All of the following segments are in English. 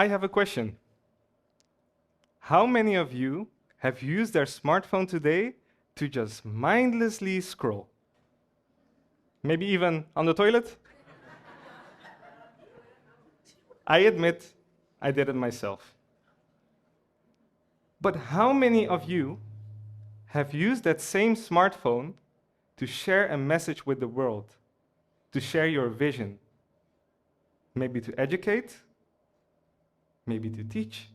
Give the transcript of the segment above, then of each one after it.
I have a question. How many of you have used their smartphone today to just mindlessly scroll? Maybe even on the toilet? I admit I did it myself. But how many of you have used that same smartphone to share a message with the world, to share your vision? Maybe to educate, maybe to teach,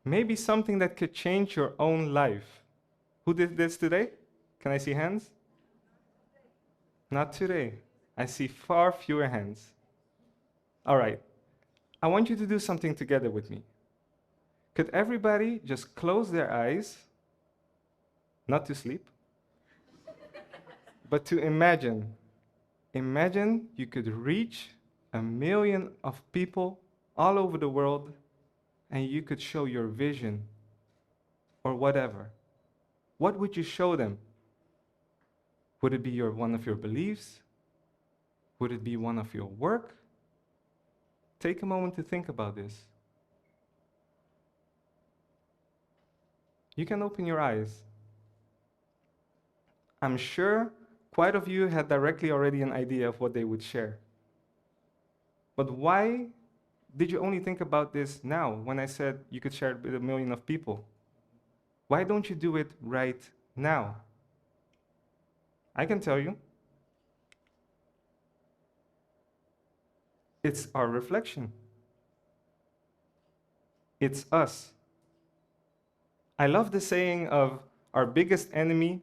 maybe something that could change your own life. Who did this today? Can I see hands? Not today. I see far fewer hands. All right. I want you to do something together with me. Could everybody just close their eyes, not to sleep, but to imagine? Imagine you could reach 1 million of people all over the world and you could show your vision or whatever. What would you show them? Would it be one of your beliefs? Would it be one of your work? Take a moment to think about this. You can open your eyes. I'm sure quite a few you had directly already an idea of what they would share. But why did you only think about this now when I said you could share it with 1 million of people? Why don't you do it right now? I can tell you. It's our reflection. It's us. I love the saying of our biggest enemy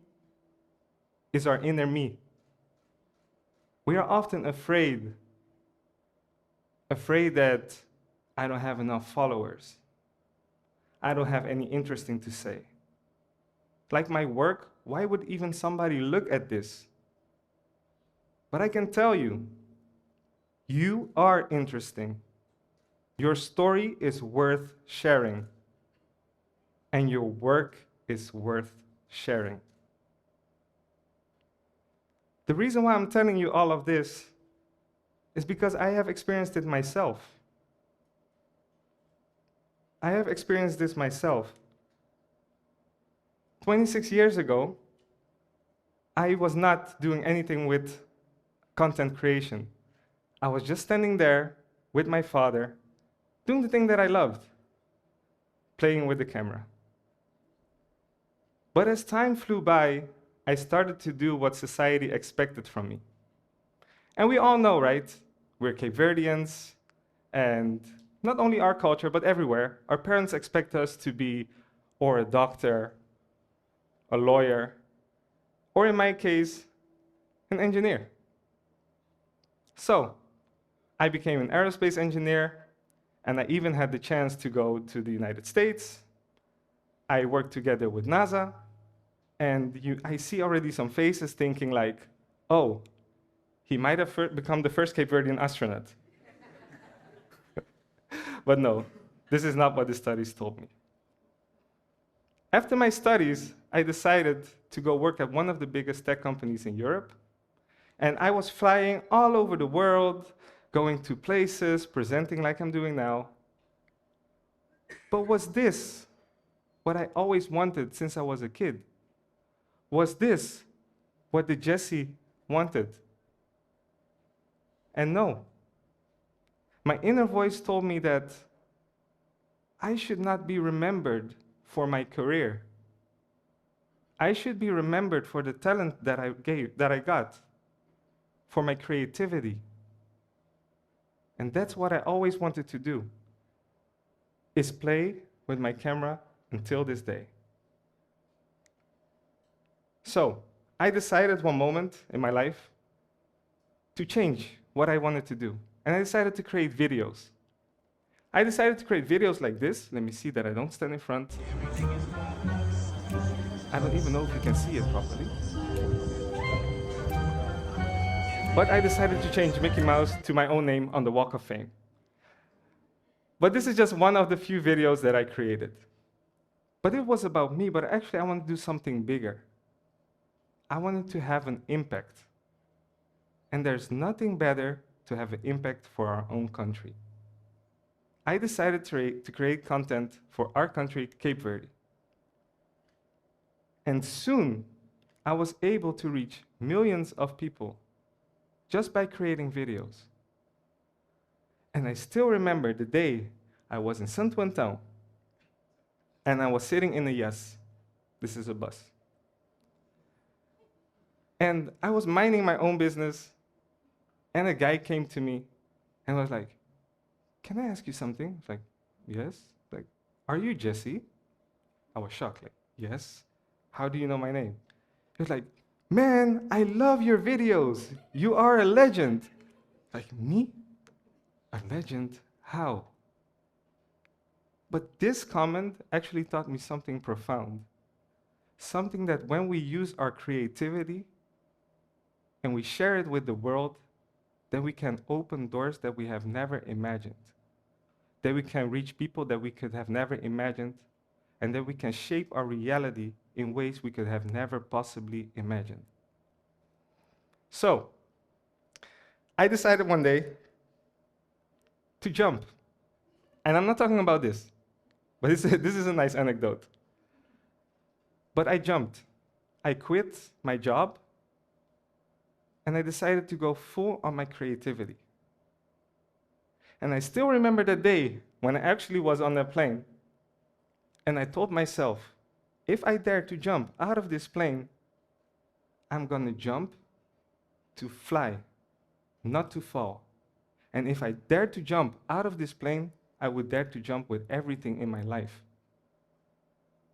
is our inner me. We are often afraid that I don't have enough followers. I don't have any interesting to say. Like my work, why would even somebody look at this? But I can tell you, you are interesting. Your story is worth sharing. And your work is worth sharing. The reason why I'm telling you all of this is because I have experienced it myself. I have experienced this myself. 26 years ago, I was not doing anything with content creation. I was just standing there with my father, doing the thing that I loved, playing with the camera. But as time flew by, I started to do what society expected from me. And we all know, right? We're Cape Verdeans, and not only our culture, but everywhere, our parents expect us to be or a doctor, a lawyer, or in my case, an engineer. So, I became an aerospace engineer, and I even had the chance to go to the United States. I worked together with NASA, and I see already some faces thinking like, oh, he might have become the first Cape Verdean astronaut. But no, this is not what the studies told me. After my studies, I decided to go work at one of the biggest tech companies in Europe. And I was flying all over the world, going to places, presenting like I'm doing now. But was this what I always wanted since I was a kid? Was this what the Jessy wanted? And no. My inner voice told me that I should not be remembered for my career. I should be remembered for the talent that I got, for my creativity. And that's what I always wanted to do, is play with my camera until this day. So, I decided one moment in my life to change what I wanted to do. And I decided to create videos. I decided to create videos like this. Let me see that I don't stand in front. I don't even know if you can see it properly. But I decided to change Mickey Mouse to my own name on the Walk of Fame. But this is just one of the few videos that I created. But it was about me, but actually I wanted to do something bigger. I wanted to have an impact. And there's nothing better to have an impact for our own country. I decided to create content for our country, Cape Verde. And soon, I was able to reach millions of people just by creating videos. And I still remember the day I was in Santo Antão, and I was sitting in a yes. This is a bus. And I was minding my own business, and a guy came to me and was like, "Can I ask you something?" I was like, "Yes." Like, "Are you Jessy?" I was shocked, like, "Yes." "How do you know my name?" He was like, "Man, I love your videos. You are a legend." Like, me? A legend? How? But this comment actually taught me something profound. Something that when we use our creativity and we share it with the world, then we can open doors that we have never imagined. That we can reach people that we could have never imagined, and that we can shape our reality in ways we could have never possibly imagined. So, I decided one day to jump. And I'm not talking about this, but this is a nice anecdote. But I jumped. I quit my job, and I decided to go full on my creativity. And I still remember the day when I actually was on that plane, and I told myself, if I dare to jump out of this plane, I'm gonna jump to fly, not to fall. And if I dare to jump out of this plane, I would dare to jump with everything in my life.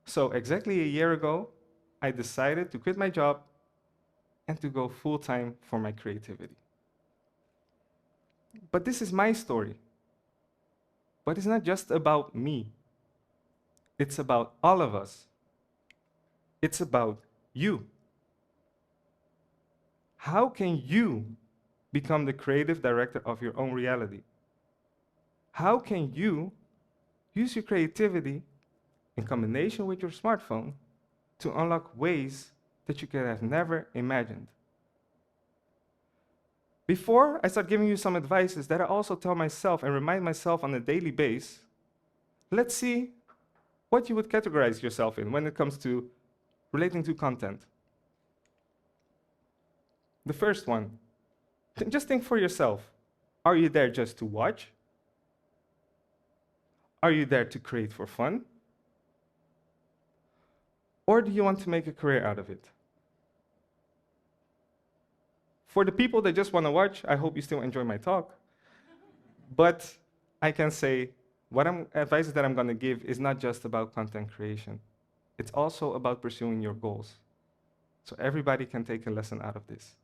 So exactly a year ago, I decided to quit my job and to go full-time for my creativity. But this is my story. But it's not just about me. It's about all of us. It's about you. How can you become the creative director of your own reality? How can you use your creativity in combination with your smartphone to unlock ways that you could have never imagined? Before I start giving you some advices that I also tell myself and remind myself on a daily basis, let's see what you would categorize yourself in when it comes to relating to content. The first one, just think for yourself. Are you there just to watch? Are you there to create for fun? Or do you want to make a career out of it? For the people that just want to watch, I hope you still enjoy my talk. But I can say, advice that I'm going to give is not just about content creation. It's also about pursuing your goals. So everybody can take a lesson out of this.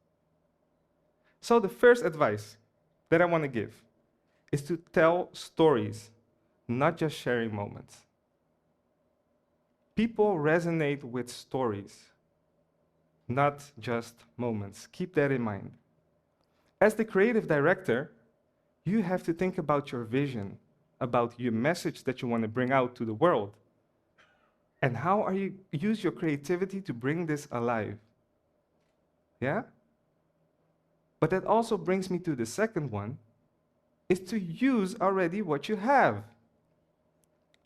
So the first advice that I want to give is to tell stories, not just sharing moments. People resonate with stories, not just moments. Keep that in mind. As the creative director, you have to think about your vision, about your message that you want to bring out to the world. And how are you use your creativity to bring this alive? Yeah? But that also brings me to the second one, is to use already what you have.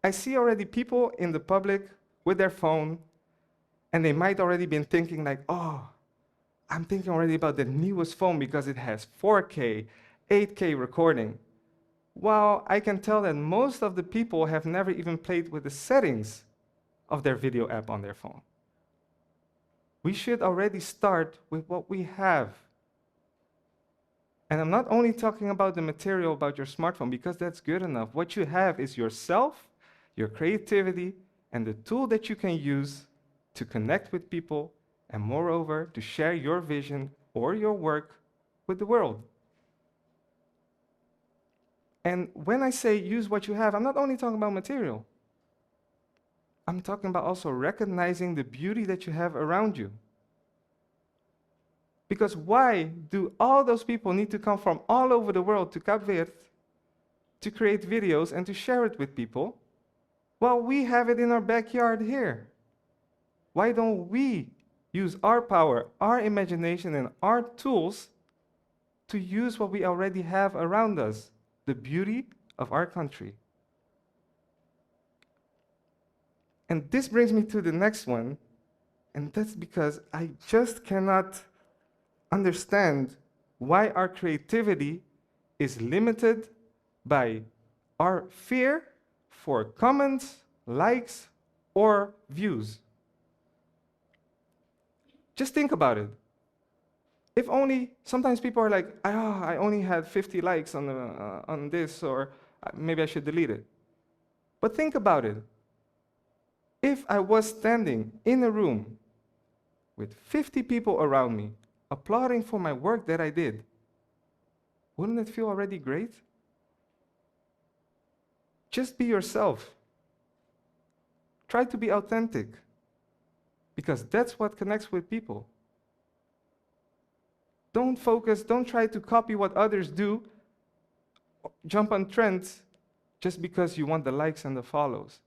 I see already people in the public with their phone, and they might already been thinking like, oh, I'm thinking already about the newest phone because it has 4K, 8K recording. Well, I can tell that most of the people have never even played with the settings of their video app on their phone. We should already start with what we have. And I'm not only talking about the material about your smartphone, because that's good enough. What you have is yourself, your creativity, and the tool that you can use to connect with people, and moreover, to share your vision or your work with the world. And when I say use what you have, I'm not only talking about material. I'm talking about also recognizing the beauty that you have around you. Because why do all those people need to come from all over the world to Cape Verde to create videos and to share it with people? Well, we have it in our backyard here. Why don't we use our power, our imagination, and our tools to use what we already have around us, the beauty of our country? And this brings me to the next one, and that's because I just cannot understand why our creativity is limited by our fear for comments, likes, or views. Just think about it. If only, sometimes people are like, oh, I only had 50 likes on this, or maybe I should delete it. But think about it. If I was standing in a room with 50 people around me, applauding for my work that I did, wouldn't it feel already great? Just be yourself. Try to be authentic, because that's what connects with people. Don't focus, don't try to copy what others do, jump on trends just because you want the likes and the follows.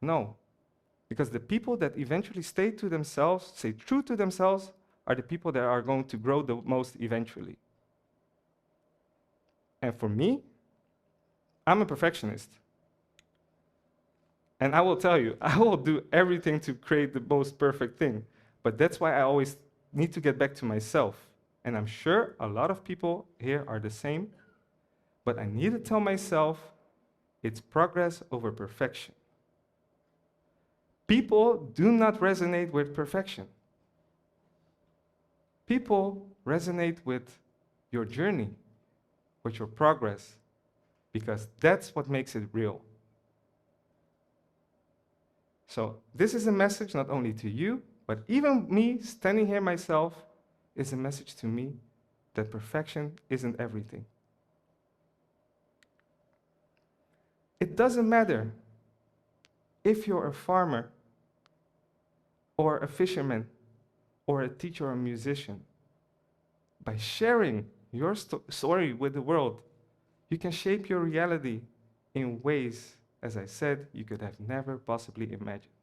No, because the people that eventually stay true to themselves, are the people that are going to grow the most eventually. And for me, I'm a perfectionist. And I will tell you, I will do everything to create the most perfect thing. But that's why I always need to get back to myself. And I'm sure a lot of people here are the same. But I need to tell myself, it's progress over perfection. People do not resonate with perfection. People resonate with your journey, with your progress, because that's what makes it real. So this is a message not only to you, but even me standing here myself is a message to me that perfection isn't everything. It doesn't matter if you're a farmer or a fisherman or a teacher or a musician. By sharing your story with the world, you can shape your reality in ways, as I said, you could have never possibly imagined.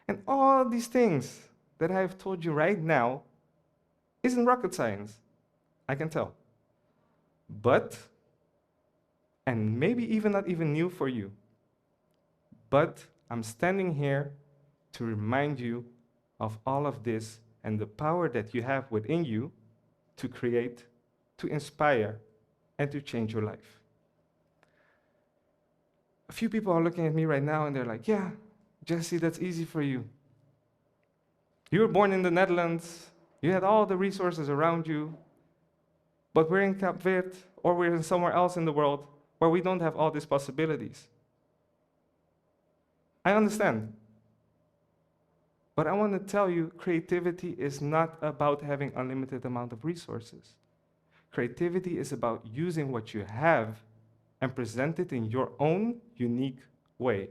And all these things that I have told you right now isn't rocket science, I can tell. But, and maybe even not even new for you, but I'm standing here to remind you of all of this and the power that you have within you to create, to inspire, and to change your life. A few people are looking at me right now and they're like, yeah, Jessy, that's easy for you. You were born in the Netherlands, you had all the resources around you, but we're in Cape Verde or we're in somewhere else in the world where we don't have all these possibilities. I understand. But I want to tell you, creativity is not about having unlimited amount of resources. Creativity is about using what you have and present it in your own unique way.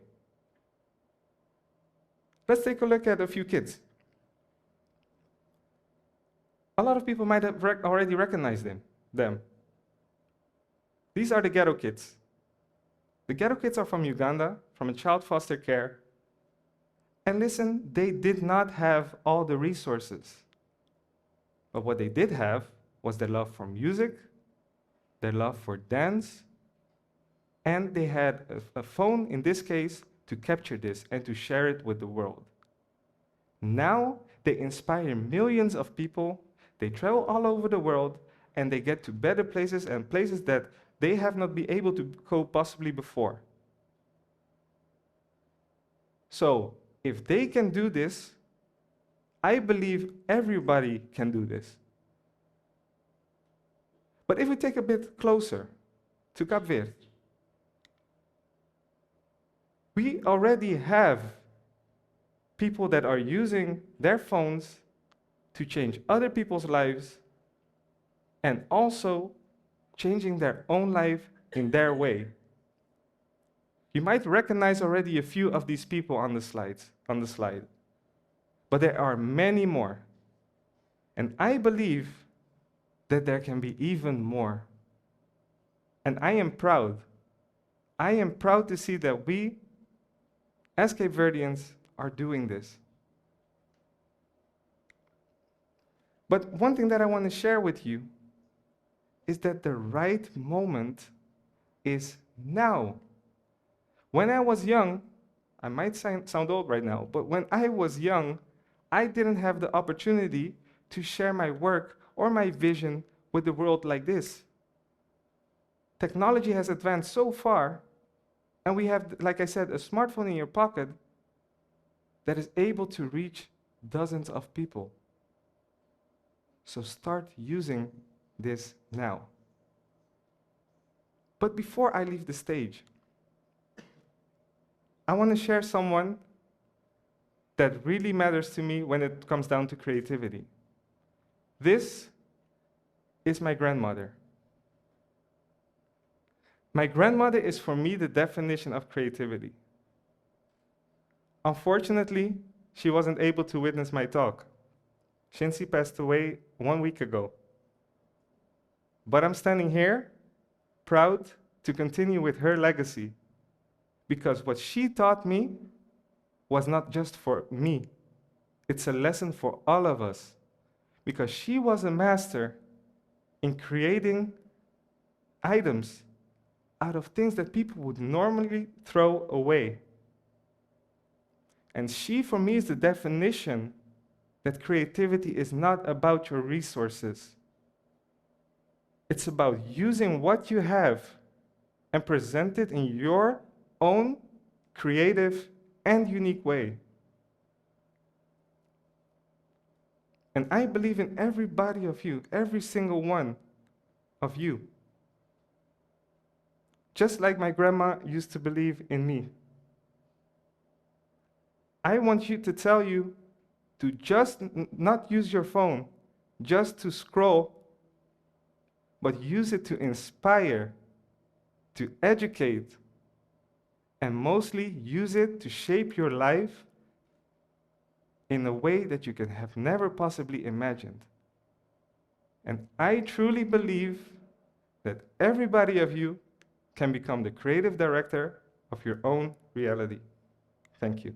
Let's take a look at a few kids. A lot of people might have already recognized them. These are the ghetto kids. The ghetto kids are from Uganda, from a child foster care. And listen, they did not have all the resources. But what they did have was their love for music, their love for dance, and they had a phone, in this case, to capture this and to share it with the world. Now, they inspire millions of people, they travel all over the world, and they get to better places and places that they have not been able to go possibly before. So, if they can do this, I believe everybody can do this. But if we take a bit closer to Cape Verde, we already have people that are using their phones to change other people's lives and also changing their own life in their way. You might recognize already a few of these people on the slide, but there are many more. And I believe that there can be even more. And I am proud. I am proud to see that we, as Cape Verdeans, are doing this. But one thing that I want to share with you is that the right moment is now. When I was young, I might sound old right now, but when I was young, I didn't have the opportunity to share my work or my vision with the world like this. Technology has advanced so far, and we have, like I said, a smartphone in your pocket that is able to reach dozens of people. So start using this now. But before I leave the stage, I want to share someone that really matters to me when it comes down to creativity. This is my grandmother. My grandmother is for me the definition of creativity. Unfortunately, she wasn't able to witness my talk. Shinsi passed away 1 week ago. But I'm standing here, proud to continue with her legacy, because what she taught me was not just for me. It's a lesson for all of us, because she was a master in creating items out of things that people would normally throw away. And she, for me, is the definition that creativity is not about your resources. It's about using what you have and present it in your own creative and unique way. And I believe in everybody of you, every single one of you. Just like my grandma used to believe in me. I want you to tell you to just not use your phone just to scroll, but use it to inspire, to educate, and mostly use it to shape your life in a way that you could have never possibly imagined. And I truly believe that everybody of you can become the creative director of your own reality. Thank you.